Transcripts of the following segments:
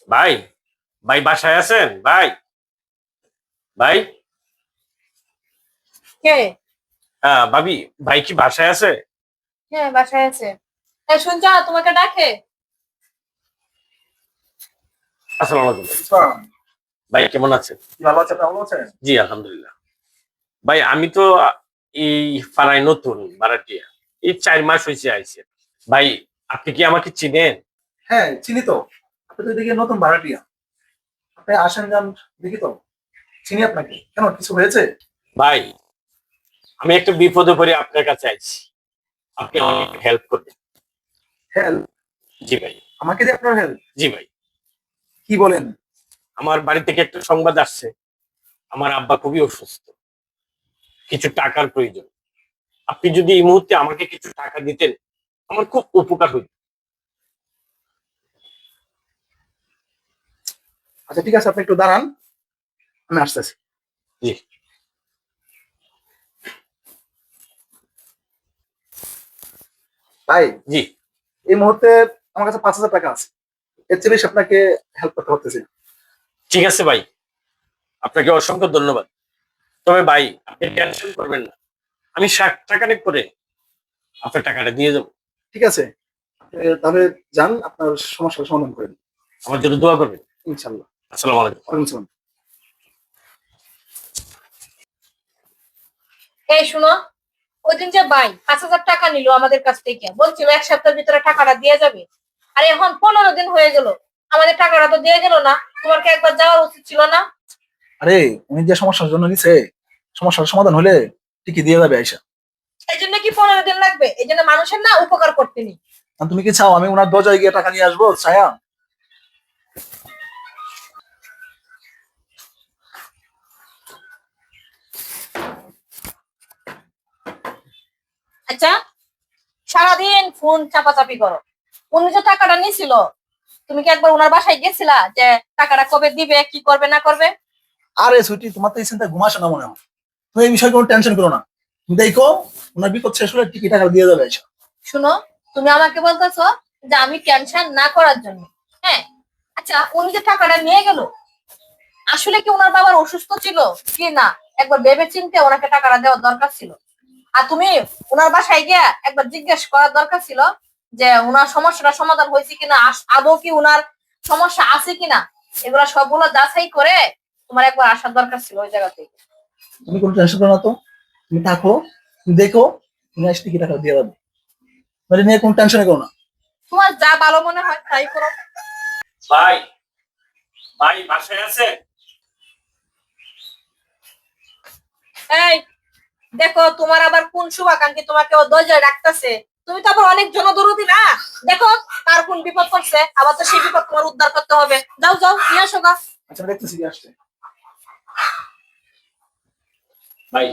ভাই, ভাই বাসায় আছেন? ভাই, ভাই, কে? ভাবি, ভাই কি বাসায় আছে? হ্যাঁ, বাসায় আছে। শুনছ, তোমাকে ডাকে। আসসালামু আলাইকুম। বুঝলাম। ভাই কেমন আছেন? ভালো আছে, আপনি ভালো আছেন? জি আলহামদুলিল্লাহ। ভাই আমি তো এই পাড়ায় নতুন ভাড়াটিয়া। এই 4 মাস হয়েছে আইছে। ভাই আপনি কি আমাকে চিনেন? হ্যাঁ, চিনি তো। আপনি তো এদিকে নতুন ভাড়াটিয়া। আপনি আসেন যান, দেখি তো। চিনি আপনাকে। কেন, কিছু হয়েছে? ভাই আমি একটা বিপদে পড়ে আপনার কাছে আইছি। আপনি আমাকে একটু হেল্প করবেন। হেল্প? জি ভাই। আমাকে দিয়ে আপনার হেল্প? জি ভাই। কি বলেন? আমার বাড়ি থেকে একটা সংবাদ আসছে। আমার আব্বা খুবই অসুস্থ। কিছু টাকার প্রয়োজন। আপনি যদি এই মুহূর্তে আমাকে কিছু টাকা দিতেন, আমার খুব উপকার হইত। আচ্ছা ঠিক আছে, আপনি একটু দাঁড়ান, আমি আসতেছি। জি। ভাই, জি। এই মুহূর্তে আমার কাছে 5,000 টাকা আছে। এর চেয়ে বেশি আপনাকে হেল্প করতে পারতেছি না। ঠিক আছে ভাই, আপনাকে অসংখ্য ধন্যবাদ। তবে ভাই আপনি টেনশন করবেন না, আমি 60 টাকা করে আপনার টাকাটা দিয়ে দেবো। ঠিক আছে, আপনি তাহলে যান, আপনার সমস্যার সমাধান করেন। আমার জন্য দোয়া করবেন। ইনশাল্লাহ। আসসালামু আলাইকুম। ওয়ালাইকুম আসসালাম। এই শুনো, ওই দিন যে ভাই 5,000 টাকা নিল আমাদের কাছ থেকে, বলছিল 1 সপ্তাহের ভিতরে টাকাটা দিয়ে যাবে। আর এখন 15 দিন হয়ে গেল, আমাদের টাকাটা তো দিয়ে গেল না। তোমার কি একবার যাওয়া উচিত ছিল না? আরে, উনি যে সমস্যার জন্য নিছে, সমস্যার সমাধান হলে ঠিকই দিয়ে যাবে আইসা। এই জন্য কি 15 দিন লাগবে? এই জন্য মানুষের না উপকার করতে নি। আর তুমি কি চাও আমি ওনার দরজায় গিয়ে টাকা নিয়ে আসবো, ছায়া? আচ্ছা, সারাদিন ফোন চাপাচাপি করো। উনি যে টাকাটা নিছিল, তুমি কি একবার ওনার বাসায় গেছিলা যে টাকাটা কবে দিবে, কি করবে না করবে? আরে সুইটি, তোমার তো এই চিন্তা ঘুমাসে না মনে হয়। তুমি এই বিষয়ে কোনো টেনশন করো না। তুমি দেখো, ওনার বিপদ শেষ হলে ঠিকই টাকা দিয়ে যাবে আইসা। শুনো, তুমি আমাকে বলতেছো যে আমি টেনশন না করার জন্য। হ্যাঁ, আচ্ছা, উনি যে টাকাটা নিয়ে গেল, আসলে কি ওনার বাবার অসুস্থ ছিল কি না? একবার ভেবে চিন্তে ওনাকে টাকাটা দেওয়ার দরকার ছিল। আর তুমি ওনার বাসায় গিয়া একবার জিজ্ঞেস করার দরকার ছিল যে ওনার সমস্যাটা সমাধান হয়েছে কিনা, আদৌ কি ওনার সমস্যা আছে কিনা। এগুলা সবগুলো যাচাই করে তোমার একবার আসার দরকার ছিল ওই জায়গা থেকে। তুমি কোনো টেনশন করো না তো। তুমি থাকো, তুমি দেখো, তুমি আসলে ঠিকই টাকা দিয়ে যাবে। মানে নিয়ে কোনো টেনশন করো না। তোমার যা ভালো মনে হয় তাই করো। ভাই, ভাই বাসায় আছে? এই দেখো, তোমার আবার কোন শুভাকাঙ্ক্ষী তোমাকে ও দরজায় রাখতেছে। তুমি তো আবার অনেক জনদরদি না। দেখো, কার কোন বিপদ করছে, আবার তো সেই বিপদ তোমার উদ্ধার করতে হবে। যাও যাও, নিয়ে আসো গা। আচ্ছা, আমি দেখতেছি কি আসছে। ভাই।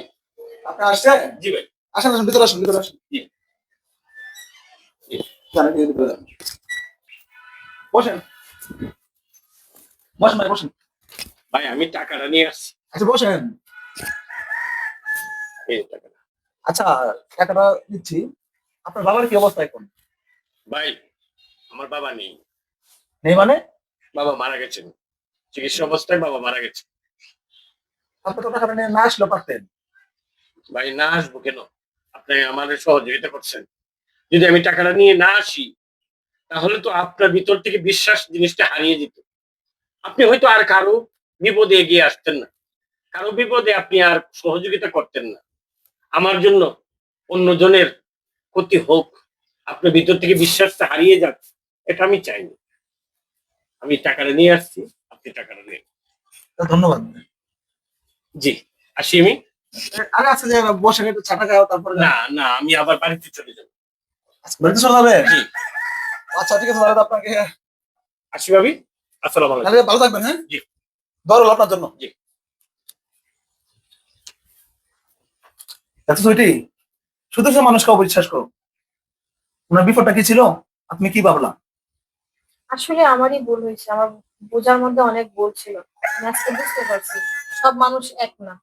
আপনি আসছেন? জি ভাই। আসেন আসেন, ভিতরে আসেন, ভিতরে আসেন। জি। জি। জানেন, ভিতরে যান। বসেন, বসেন ভাই, বসেন। ভাই আমি টাকাটা নিয়ে আসছি। আচ্ছা বসেন। এই টাকাটা। আচ্ছা, টাকাটা দিচ্ছি। আপনার বাবার কি অবস্থা এখন? ভাই আমার বাবা নেই। নেই মানে? বাবা মারা গেছেন। চিকিৎসা অবস্থায় বাবা মারা গেছে। আপনি তো টাকাটা নিয়ে না আসলেও পারতেন। ভাই না আসবো কেন? আপনি আমাদের সহযোগিতা করছেন। যদি আমি টাকাটা নিয়ে না আসি, তাহলে তো আপনার ভিতর থেকে বিশ্বাস জিনিসটা হারিয়ে যেত। আপনি হয়তো আর কারো বিপদে এগিয়ে আসতেন না। কারো বিপদে আপনি আর সহযোগিতা করতেন না। আমার জন্য অন্যজনের ক্ষতি হোক, আপনার ভিতর থেকে বিশ্বাসটা হারিয়ে যাক, এটা আমি চাইনি। আমি টাকাটা নিয়ে আসছি, আপনি টাকাটা নিন। ধন্যবাদ। জি। আসি আমি। আরে আচ্ছা, যে বসেন, একটু চা টা খাও, তারপরে যান। না না, আমি আবার বাড়িতে চলে যাবো। আচ্ছা, বাড়িতে চলে যাবে? জি। আচ্ছা ঠিক আছে, তাহলে তো আপনাকে, আসি ভাবি। আসসালামু আলাইকুম। তাহলে ভালো থাকবেন। হ্যাঁ, জি। দরল আপনার জন্য। জি। আচ্ছা সুইটি, শুধু সে মানুষকে অবিশ্বাস করো। ওনার বিপদটা কি ছিল, আপনি কি ভাবলাম? আসলে আমারই ভুল হয়েছে, আমার বোঝার মধ্যে অনেক ভুল ছিল। আমি আজকে বুঝতে পারছি সব মানুষ এক না।